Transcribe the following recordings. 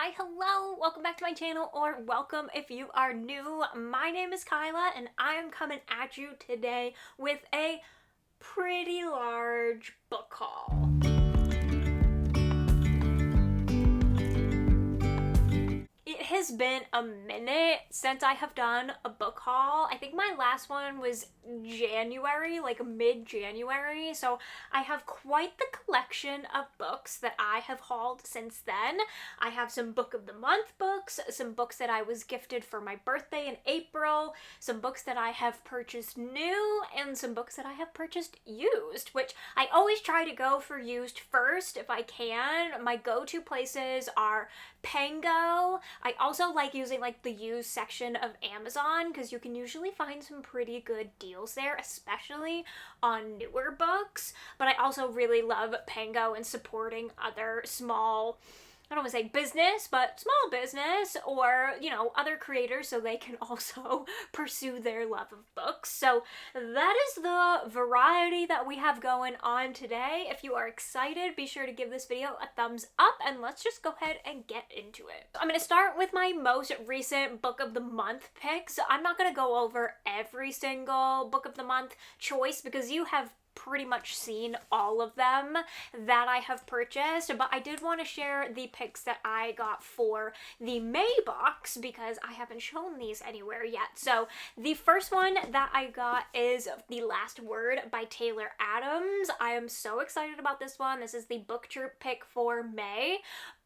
Hi, hello, welcome back to my channel, or welcome if you are new. My name is Kyla, and I am coming at you today with a pretty large book haul. It has been a minute since I have done a book haul. I think my last one was January, like mid-January, so I have quite the collection of books that I have hauled since then. I have some book of the month books, some books that I was gifted for my birthday in April, some books that I have purchased new, and some books that I have purchased used, which I always try to go for used first if I can. My go-to places are Pango. I also like using like the used section of Amazon because you can usually find some pretty good deals there, especially on newer books. But I also really love Pango and supporting other small, I don't want to say business, but small business or, you know, other creators so they can also pursue their love of books. So that is the variety that we have going on today. If you are excited, be sure to give this video a thumbs up and let's just go ahead and get into it. I'm going to start with my most recent book of the month picks. I'm not going to go over every single book of the month choice because you have pretty much seen all of them that I have purchased, but I did want to share the picks that I got for the May box because I haven't shown these anywhere yet. So the first one that I got is The Last Word by Taylor Adams. I am so excited about this one. This is the Booktube Pick for May.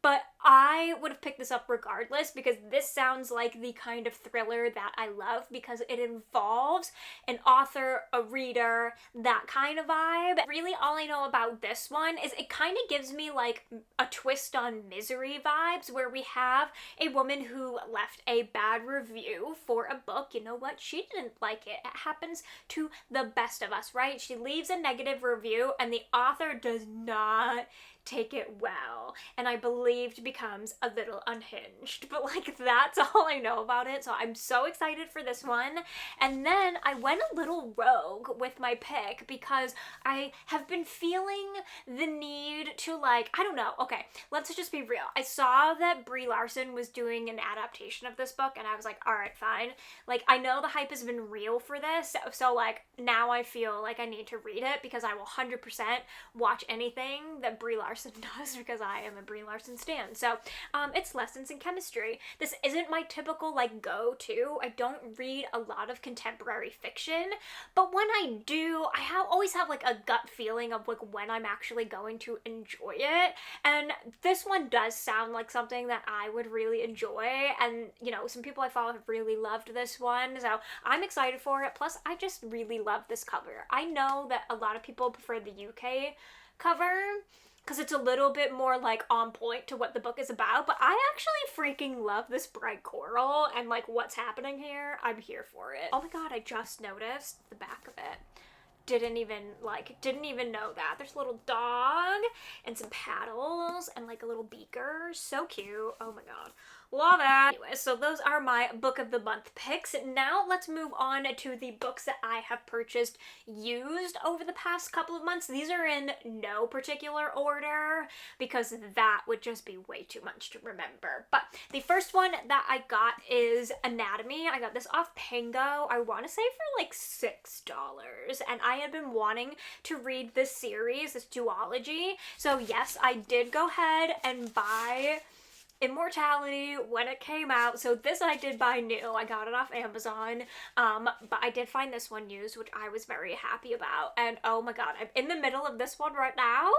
But I would have picked this up regardless because this sounds like the kind of thriller that I love because it involves an author, a reader, that kind of vibe. Really, all I know about this one is it kind of gives me like a twist on Misery vibes where we have a woman who left a bad review for a book. You know what? She didn't like it. It happens to the best of us, right? She leaves a negative review and the author does not take it well, and I believed becomes a little unhinged, but like that's all I know about it. So I'm so excited for this one. And then I went a little rogue with my pick because I have been feeling the need to, like, I don't know, okay, let's just be real. I saw that Brie Larson was doing an adaptation of this book and I was like, all right, fine, like I know the hype has been real for this, so like now I feel like I need to read it because I will 100% watch anything that Brie Larson does because I am a Brie Larson stan. So it's Lessons in Chemistry. This isn't my typical like go-to. I don't read a lot of contemporary fiction, but when I do, always have like a gut feeling of like when I'm actually going to enjoy it. And this one does sound like something that I would really enjoy. And you know, some people I follow have really loved this one, so I'm excited for it. Plus, I just really love this cover. I know that a lot of people prefer the UK cover because it's a little bit more like on point to what the book is about, but I actually freaking love this bright coral and like what's happening here. I'm here for it. Oh my god, I just noticed the back of it. Didn't even know that. There's a little dog and some paddles and like a little beaker. So cute. Oh my god. Love it. Anyway, so those are my book of the month picks. Now let's move on to the books that I have purchased used over the past couple of months. These are in no particular order because that would just be way too much to remember. But the first one that I got is Anatomy. I got this off Pango, I want to say for like $6. And I had been wanting to read this series, this duology. So yes, I did go ahead and buy Immortality when it came out. So this I did buy new. I got it off Amazon, but I did find this one used, which I was very happy about. And oh my god, I'm in the middle of this one right now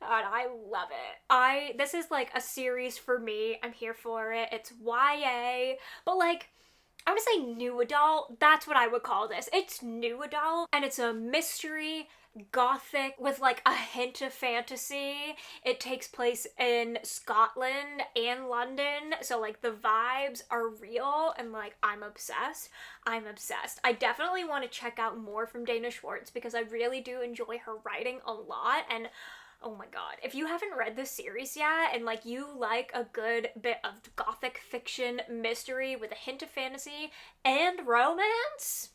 and I love it. This is like a series for me. I'm here for it. It's YA, but like I want to say new adult. That's what I would call this. It's new adult and it's a mystery gothic with like a hint of fantasy. It takes place in Scotland and London, so like the vibes are real and like I'm obsessed. I definitely want to check out more from Dana Schwartz because I really do enjoy her writing a lot. And oh my god, if you haven't read this series yet and like you like a good bit of gothic fiction mystery with a hint of fantasy and romance,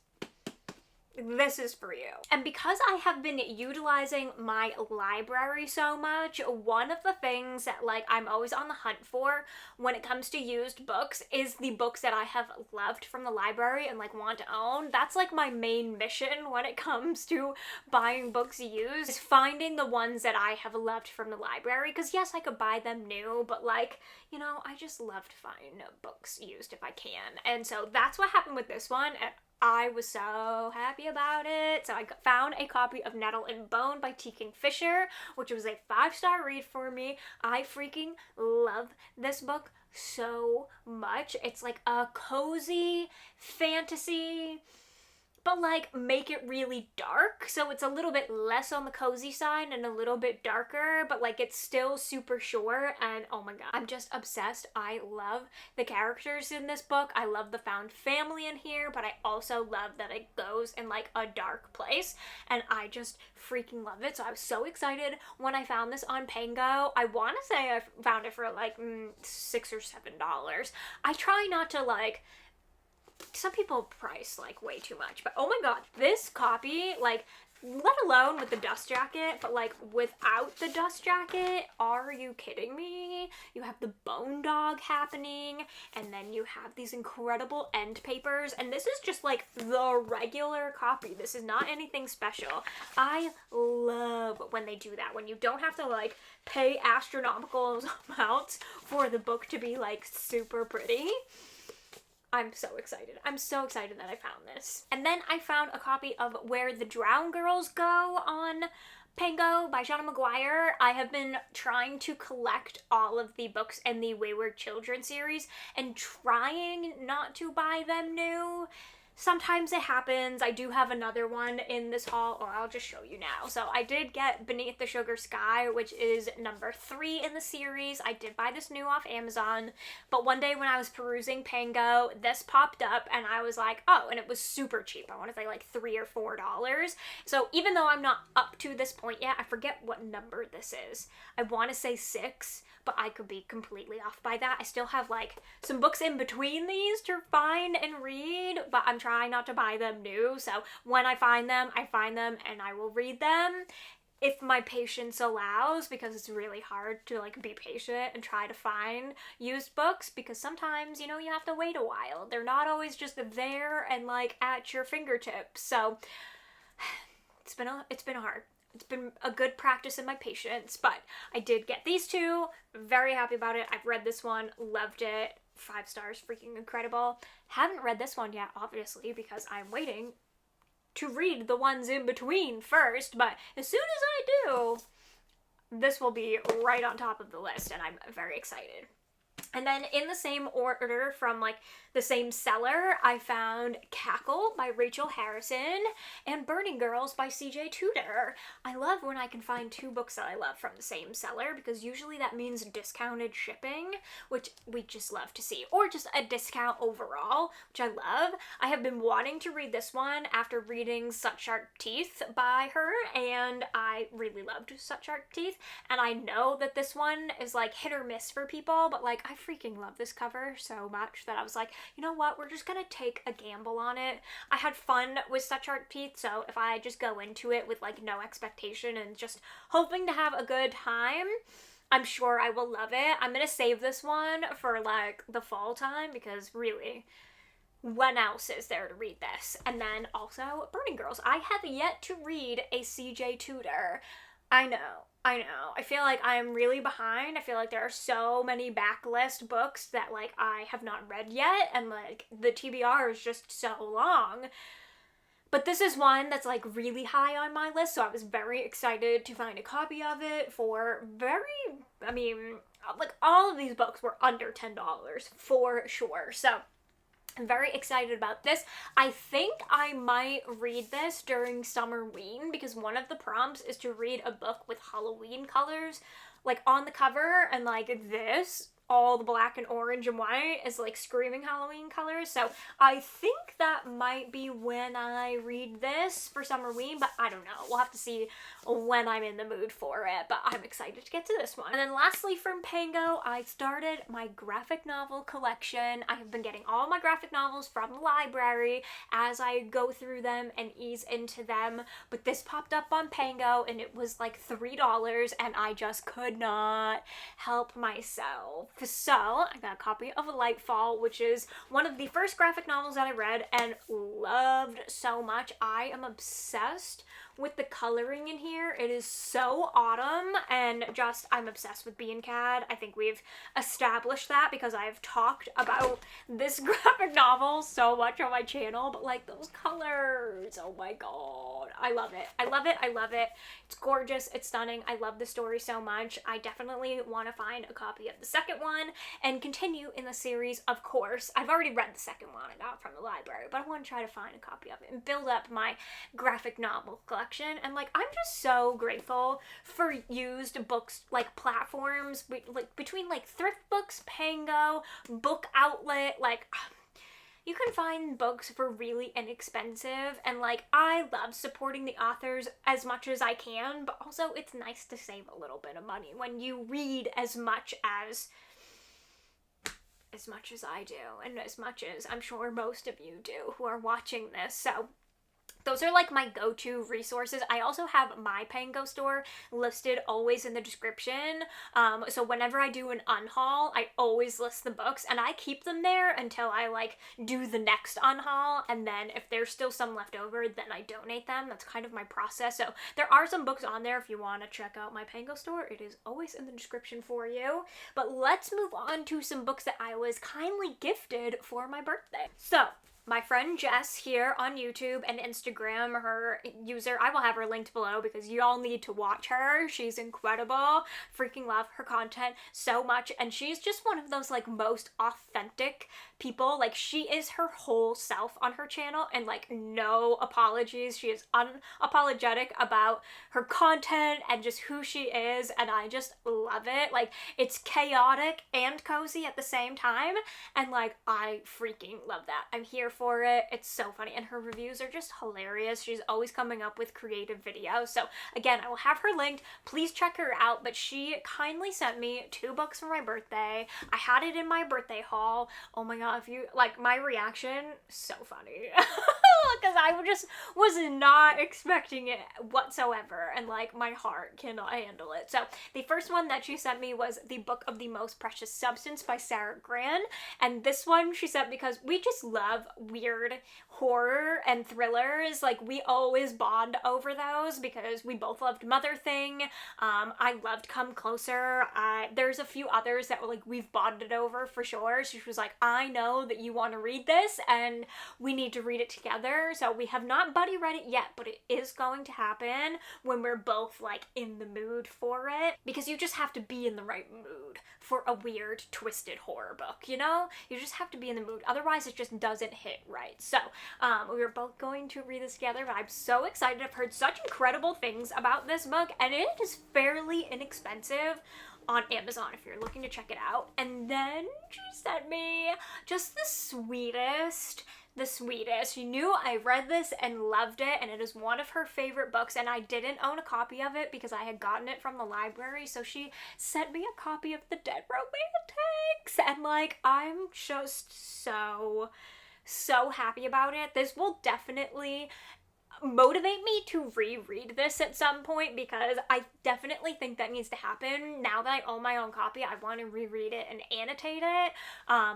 this is for you. And because I have been utilizing my library so much, one of the things that like I'm always on the hunt for when it comes to used books is the books that I have loved from the library and like want to own. That's like my main mission when it comes to buying books used, is finding the ones that I have loved from the library. Because yes, I could buy them new, but like, you know, I just love to find books used if I can. And so that's what happened with this one, and I was so happy about it. So I found a copy of Nettle and Bone by T. Kingfisher, which was a 5-star read for me. I freaking love this book so much. It's like a cozy fantasy, but like make it really dark, so it's a little bit less on the cozy side and a little bit darker, but like it's still super short. And oh my god, I'm just obsessed. I love the characters in this book. I love the found family in here, but I also love that it goes in like a dark place, and I just freaking love it. So I was so excited when I found this on Pango. I want to say I found it for like $6 or $7. I try not to like, some people price like way too much, but oh my god, this copy, like, let alone with the dust jacket, but like without the dust jacket, are you kidding me? You have the bone dog happening, and then you have these incredible end papers, and this is just like the regular copy. This is not anything special. I love when they do that, when you don't have to like pay astronomical amounts for the book to be like super pretty. I'm so excited. I'm so excited that I found this. And then I found a copy of Where the Drowned Girls Go on Pango by Shauna Maguire. I have been trying to collect all of the books in the Wayward Children series and trying not to buy them new. Sometimes it happens. I do have another one in this haul, or I'll just show you now. So I did get Beneath the Sugar Sky, which is number 3 in the series. I did buy this new off Amazon, but one day when I was perusing Pango, this popped up and I was like, oh, and it was super cheap. I want to say like $3 or $4. So even though I'm not up to this point yet, I forget what number this is. I want to say 6, but I could be completely off by that. I still have like some books in between these to find and read, but I'm trying not to buy them new. So when I find them and I will read them if my patience allows, because it's really hard to like be patient and try to find used books, because sometimes, you know, you have to wait a while. They're not always just there and like at your fingertips. So it's been hard. It's been a good practice in my patience, but I did get these two. Very happy about it. I've read this one, loved it. 5 stars, freaking incredible. Haven't read this one yet, obviously, because I'm waiting to read the ones in between first, but as soon as I do, this will be right on top of the list, and I'm very excited. And then in the same order from like the same seller, I found Cackle by Rachel Harrison and Burning Girls by CJ Tudor. I love when I can find 2 books that I love from the same seller, because usually that means discounted shipping, which we just love to see, or just a discount overall, which I love. I have been wanting to read this one after reading Such Sharp Teeth by her, and I really loved Such Sharp Teeth, and I know that this one is like hit or miss for people, but like I freaking love this cover so much that I was like, you know what, we're just gonna take a gamble on it. I had fun with Such Sharp Teeth, so if I just go into it with like no expectation and just hoping to have a good time, I'm sure I will love it. I'm gonna save this one for like the fall time, because really, when else is there to read this? And then also Burning Girls. I have yet to read a CJ Tudor. I know. I feel like I am really behind. I feel like there are so many backlist books that like I have not read yet, and like the TBR is just so long. But this is one that's like really high on my list, so I was very excited to find a copy of it for like all of these books were under $10 for sure. So I'm very excited about this. I think I might read this during Summerween, because one of the prompts is to read a book with Halloween colors like on the cover, and like this all the black and orange and white is like screaming Halloween colors. So I think that might be when I read this for Summerween, but I don't know. We'll have to see when I'm in the mood for it, but I'm excited to get to this one. And then lastly from Pango, I started my graphic novel collection. I have been getting all my graphic novels from the library as I go through them and ease into them, but this popped up on Pango and it was like $3 and I just could not help myself. So I got a copy of Lightfall, which is one of the first graphic novels that I read and loved so much. I am obsessed with the coloring in here. It is so autumn, and just I'm obsessed with Bee and Cad. I think we've established that because I've talked about this graphic novel so much on my channel, but like those colors, oh my god, I love it. I love it. I love it. It's gorgeous. It's stunning. I love the story so much. I definitely want to find a copy of the second one and continue in the series, of course. I've already read the second one I got from the library, but I want to try to find a copy of it and build up my graphic novel collection. And like I'm just so grateful for used books like platforms like between like Thrift Books, Pango, Book Outlet, like you can find books for really inexpensive, and like I love supporting the authors as much as I can, but also it's nice to save a little bit of money when you read as much as I do, and as much as I'm sure most of you do who are watching this. So those are like my go-to resources. I also have my Pango store listed always in the description. So whenever I do an unhaul, I always list the books and I keep them there until I like do the next unhaul. And then if there's still some left over, then I donate them. That's kind of my process. So there are some books on there if you want to check out my Pango store. It is always in the description for you. But let's move on to some books that I was kindly gifted for my birthday. So my friend Jess here on YouTube and Instagram, her user, I will have her linked below because y'all need to watch her. She's incredible. Freaking love her content so much. And she's just one of those like most authentic people. Like she is her whole self on her channel and like no apologies. She is unapologetic about her content and just who she is. And I just love it. Like it's chaotic and cozy at the same time. And like I freaking love that. I'm here for it. It's so funny, and her reviews are just hilarious. She's always coming up with creative videos. So again, I will have her linked. Please check her out. But she kindly sent me 2 books for my birthday. I had it in my birthday haul. Oh my god, if you like my reaction, so funny. Because I just was not expecting it whatsoever, and like my heart cannot handle it. So the first one that she sent me was The Book of the Most Precious Substance by Sarah Gran, and this one she sent because we just love weird horror and thrillers. Like we always bond over those because we both loved Mother Thing. I loved Come Closer. There's a few others that like we've bonded over for sure. She was like, I know that you want to read this and we need to read it together. So we have not buddy read it yet, but it is going to happen when we're both like in the mood for it, because you just have to be in the right mood for a weird twisted horror book, you know? You just have to be in the mood, otherwise it just doesn't hit right. So we were both going to read this together, but I'm so excited. I've heard such incredible things about this book, and it is fairly inexpensive on Amazon if you're looking to check it out. And then she sent me just the sweetest. She knew I read this and loved it, and it is one of her favorite books, and I didn't own a copy of it because I had gotten it from the library, so she sent me a copy of The Dead Romantics, and like I'm just so happy about it. This will definitely motivate me to reread this at some point, because I definitely think that needs to happen. Now that I own my own copy, I want to reread it and annotate it,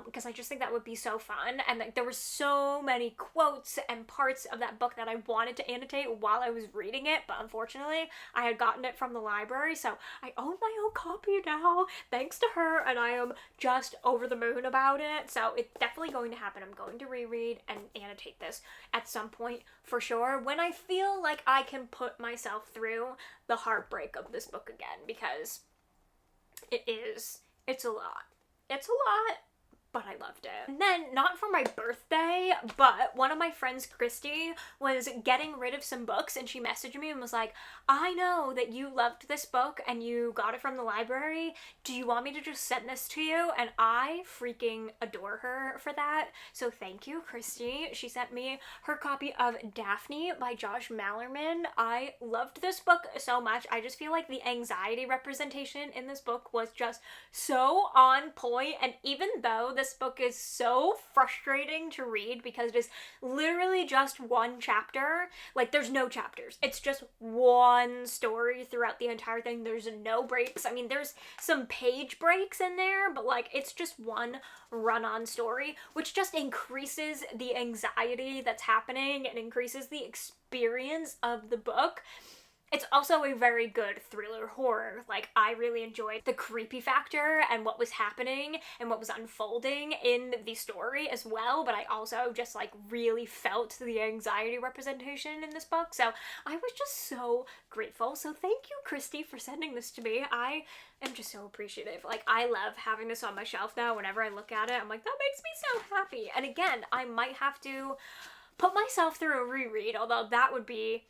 because I just think that would be so fun. And like there were so many quotes and parts of that book that I wanted to annotate while I was reading it, but unfortunately I had gotten it from the library, so I own my own copy now thanks to her, and I am just over the moon about it. So it's definitely going to happen. I'm going to reread and annotate this at some point for sure, when I feel like I can put myself through the heartbreak of this book again, because it's a lot. It's a lot, but I loved it. And then, not for my birthday, but one of my friends, Christy, was getting rid of some books, and she messaged me and was like, I know that you loved this book and you got it from the library. Do you want me to just send this to you? And I freaking adore her for that. So thank you, Christy. She sent me her copy of Daphne by Josh Malerman. I loved this book so much. I just feel like the anxiety representation in this book was just so on point, and even though this book is so frustrating to read because it is literally just one chapter, like there's no chapters, it's just one story throughout the entire thing. There's no breaks. I mean, there's some page breaks in there, but like it's just one run-on story, which just increases the anxiety that's happening and increases the experience of the book. It's also a very good thriller horror. Like, I really enjoyed the creepy factor and what was happening and what was unfolding in the story as well, but I also just, like, really felt the anxiety representation in this book, so I was just so grateful. So thank you, Christy, for sending this to me. I am just so appreciative. Like, I love having this on my shelf now. Whenever I look at it, I'm like, that makes me so happy. And again, I might have to put myself through a reread, although that would be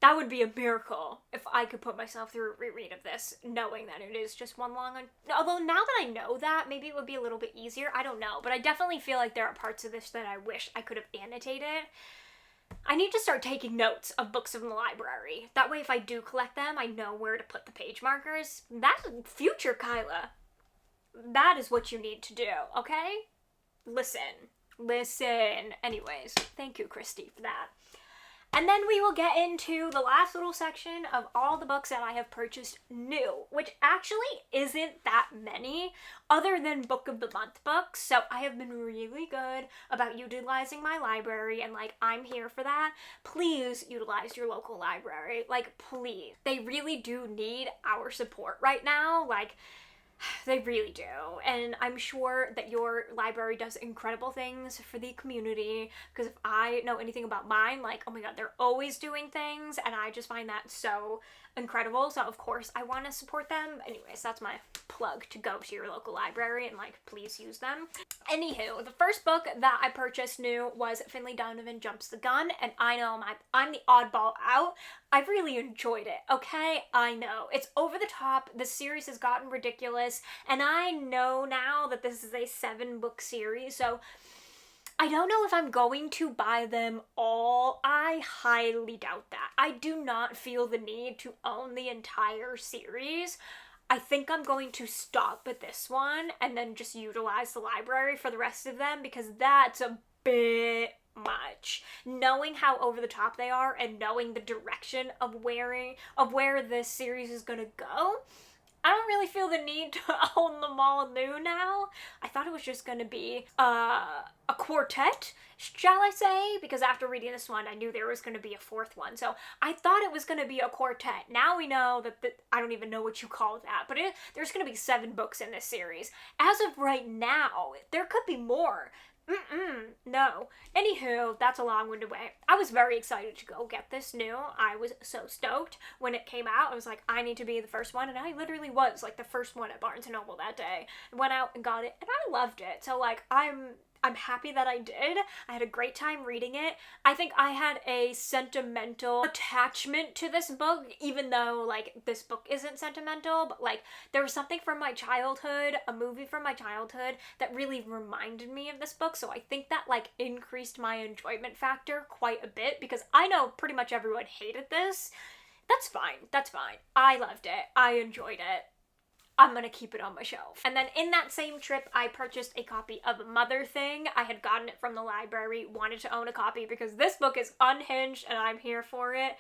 a miracle if I could put myself through a reread of this, knowing that it is just one long... Although now that I know that, maybe it would be a little bit easier. I don't know. But I definitely feel like there are parts of this that I wish I could have annotated. I need to start taking notes of books from the library. That way, if I do collect them, I know where to put the page markers. That's future Kyla. That is what you need to do, okay? Listen. Anyways, thank you, Christy, for that. And then we will get into the last little section of all the books that I have purchased new, which actually isn't that many other than Book of the Month books. So I have been really good about utilizing my library, and like, I'm here for that. Please utilize your local library. Like, please. They really do need our support right now. Like, they really do, and I'm sure that your library does incredible things for the community, because if I know anything about mine, like, oh my god, they're always doing things, and I just find that so incredible, so of course I want to support them. Anyways, that's my plug to go to your local library and, like, please use them. Anywho, the first book that I purchased new was Finley, Donovan Jumps the Gun, and I know I'm the oddball out. I really enjoyed it, okay? I know. It's over the top, the series has gotten ridiculous, and I know now that this is a 7-book series, so I don't know if I'm going to buy them all. I highly doubt that. I do not feel the need to own the entire series. I think I'm going to stop at this one and then just utilize the library for the rest of them, because that's a bit much. Knowing how over the top they are and knowing the direction of where this series is gonna go, I don't really feel the need to own them all new now. I thought it was just gonna be a quartet, shall I say? Because after reading this one, I knew there was gonna be a 4th one. So I thought it was gonna be a quartet. Now we know that I don't even know what you call that, but there's gonna be 7 books in this series. As of right now, there could be more. No. Anywho, that's a long-winded way. I was very excited to go get this new. I was so stoked when it came out. I was like, I need to be the first one, and I literally was, like, the first one at Barnes & Noble that day. I went out and got it, and I loved it. So, like, I'm happy that I did. I had a great time reading it. I think I had a sentimental attachment to this book, even though, like, this book isn't sentimental, but, like, there was something from my childhood, a movie from my childhood, that really reminded me of this book, so I think that, like, increased my enjoyment factor quite a bit, because I know pretty much everyone hated this. That's fine. I loved it. I enjoyed it. I'm gonna keep it on my shelf. And then in that same trip, I purchased a copy of Mother Thing. I had gotten it from the library, wanted to own a copy because this book is unhinged and I'm here for it.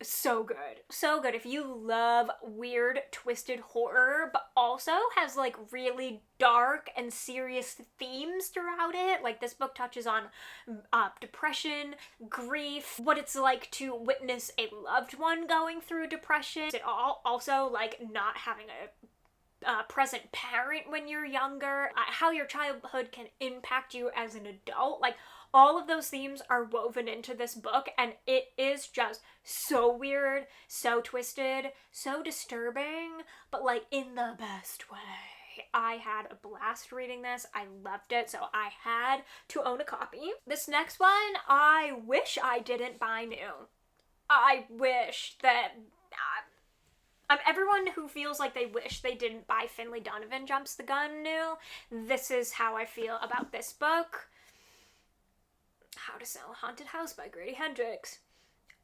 So good. So good. If you love weird, twisted horror, but also has, like, really dark and serious themes throughout it. Like, this book touches on depression, grief, what it's like to witness a loved one going through depression. It also, like, not having a present parent when you're younger, how your childhood can impact you as an adult. Like, all of those themes are woven into this book, and it is just so weird, so twisted, so disturbing, but, like, in the best way. I had a blast reading this. I loved it, so I had to own a copy. This next one, I wish I didn't buy new. I wish that... everyone who feels like they wish they didn't buy Finley Donovan Jumps the Gun new. This is how I feel about this book. How to Sell a Haunted House by Grady Hendrix.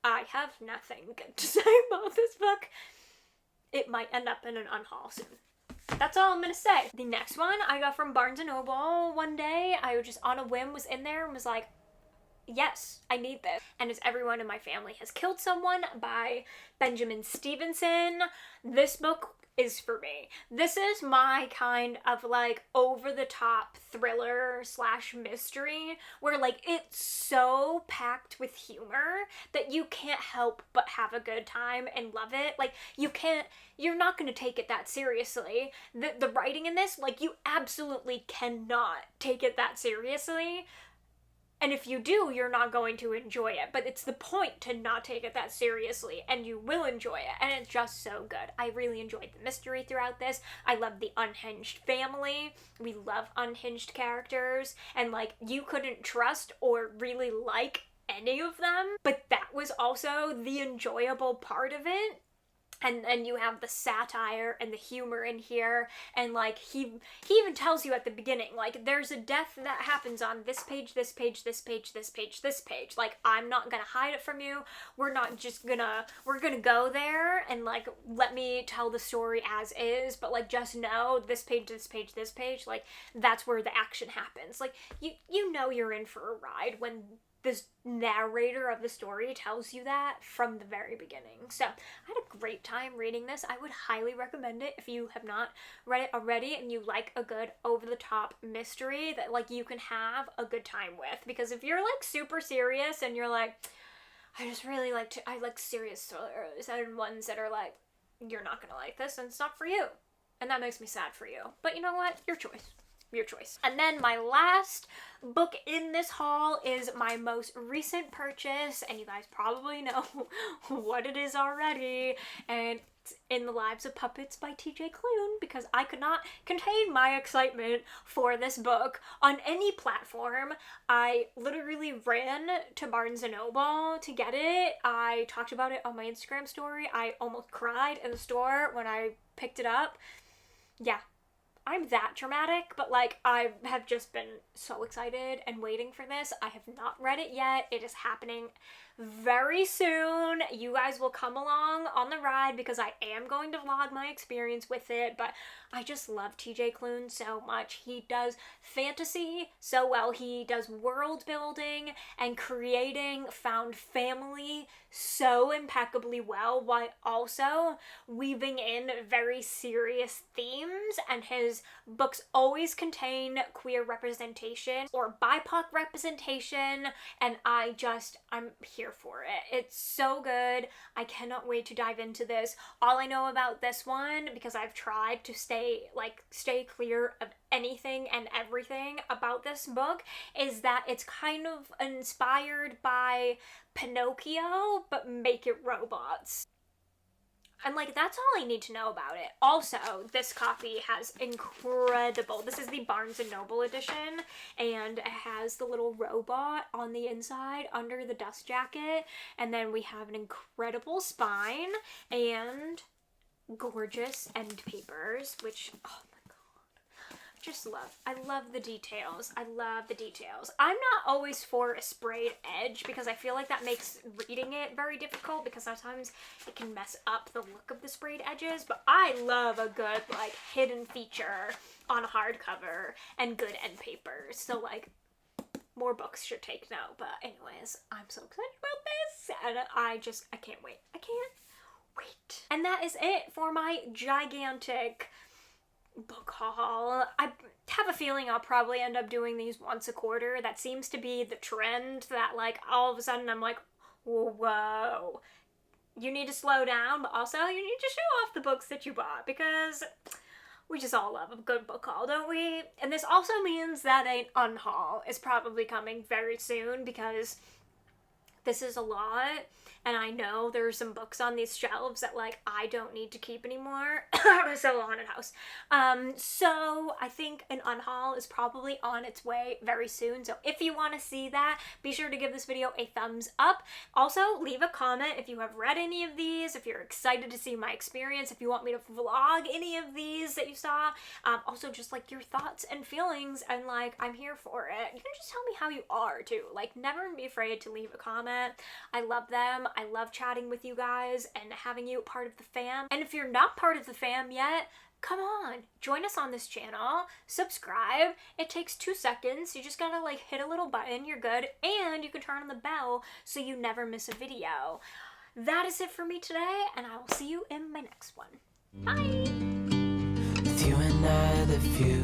I have nothing good to say about this book. It might end up in an unhaul soon. That's all I'm gonna say. The next one I got from Barnes & Noble one day. I just on a whim was in there and was like, yes, I need this. And As Everyone in My Family Has Killed Someone by Benjamin Stevenson. This book is for me. This is my kind of like over-the-top thriller slash mystery where like it's so packed with humor that you can't help but have a good time and love it. Like you're not going to take it that seriously. The writing in this, like you absolutely cannot take it that seriously. And if you do, you're not going to enjoy it. But it's the point to not take it that seriously, and you will enjoy it. And it's just so good. I really enjoyed the mystery throughout this. I love the unhinged family. We love unhinged characters. And, like, you couldn't trust or really like any of them. But that was also the enjoyable part of it. And then you have the satire and the humor in here, and like he even tells you at the beginning, like, there's a death that happens on this page, this page, this page, this page, this page. Like, I'm not gonna hide it from you. We're gonna go there and like let me tell the story as is, but like just know this page, this page, this page, like that's where the action happens. Like you know you're in for a ride when this narrator of the story tells you that from the very beginning. So I had a great time reading this. I would highly recommend it if you have not read it already and you like a good over-the-top mystery that like you can have a good time with. Because if you're like super serious and you're like, I like serious thrillers and ones that are like, you're not gonna like this and it's not for you. And that makes me sad for you. But you know what? Your choice. Your choice. And then my last book in this haul is my most recent purchase, and you guys probably know what it is already, and it's In the Lives of Puppets by TJ Klune, because I could not contain my excitement for this book on any platform. I literally ran to Barnes & Noble to get it. I talked about it on my Instagram story. I almost cried in the store when I picked it up. Yeah. I'm that dramatic, but like I have just been so excited and waiting for this. I have not read it yet. It is happening very soon. You guys will come along on the ride because I am going to vlog my experience with it, but I just love TJ Klune so much. He does fantasy so well. He does world building and creating found family so impeccably well, while also weaving in very serious themes, and his books always contain queer representation or BIPOC representation, and I'm here for it. It's so good. I cannot wait to dive into this. All I know about this one, because I've tried to stay clear of anything and everything about this book, is that it's kind of inspired by Pinocchio, but make it robots. And like, that's all I need to know about it. Also, this copy has this is the Barnes & Noble edition, and it has the little robot on the inside under the dust jacket, and then we have an incredible spine and gorgeous end papers, which, oh my god, I love the details. I love the details. I'm not always for a sprayed edge because I feel like that makes reading it very difficult because sometimes it can mess up the look of the sprayed edges, but I love a good like hidden feature on a hardcover and good end papers. So like, more books should take note. But anyways, I'm so excited about this, and I can't wait. I can't wait. And that is it for my gigantic book haul. I have a feeling I'll probably end up doing these once a quarter. That seems to be the trend, that like all of a sudden I'm like, whoa, you need to slow down, but also you need to show off the books that you bought, because we just all love a good book haul, don't we? And this also means that an unhaul is probably coming very soon, because This is a lot, and I know there's some books on these shelves that, like, I don't need to keep anymore. I'm gonna sell a haunted house. So I think an unhaul is probably on its way very soon. So if you want to see that, be sure to give this video a thumbs up. Also, leave a comment if you have read any of these, if you're excited to see my experience, if you want me to vlog any of these that you saw. Also, just like your thoughts and feelings, and like, I'm here for it. You can just tell me how you are too. Like, never be afraid to leave a comment. I love them. I love chatting with you guys and having you part of the fam. And if you're not part of the fam yet, come on, join us on this channel, subscribe. It takes 2 seconds. You just gotta like hit a little button, you're good, and you can turn on the bell so you never miss a video. That is it for me today, and I will see you in my next one. Bye! With you and I, the view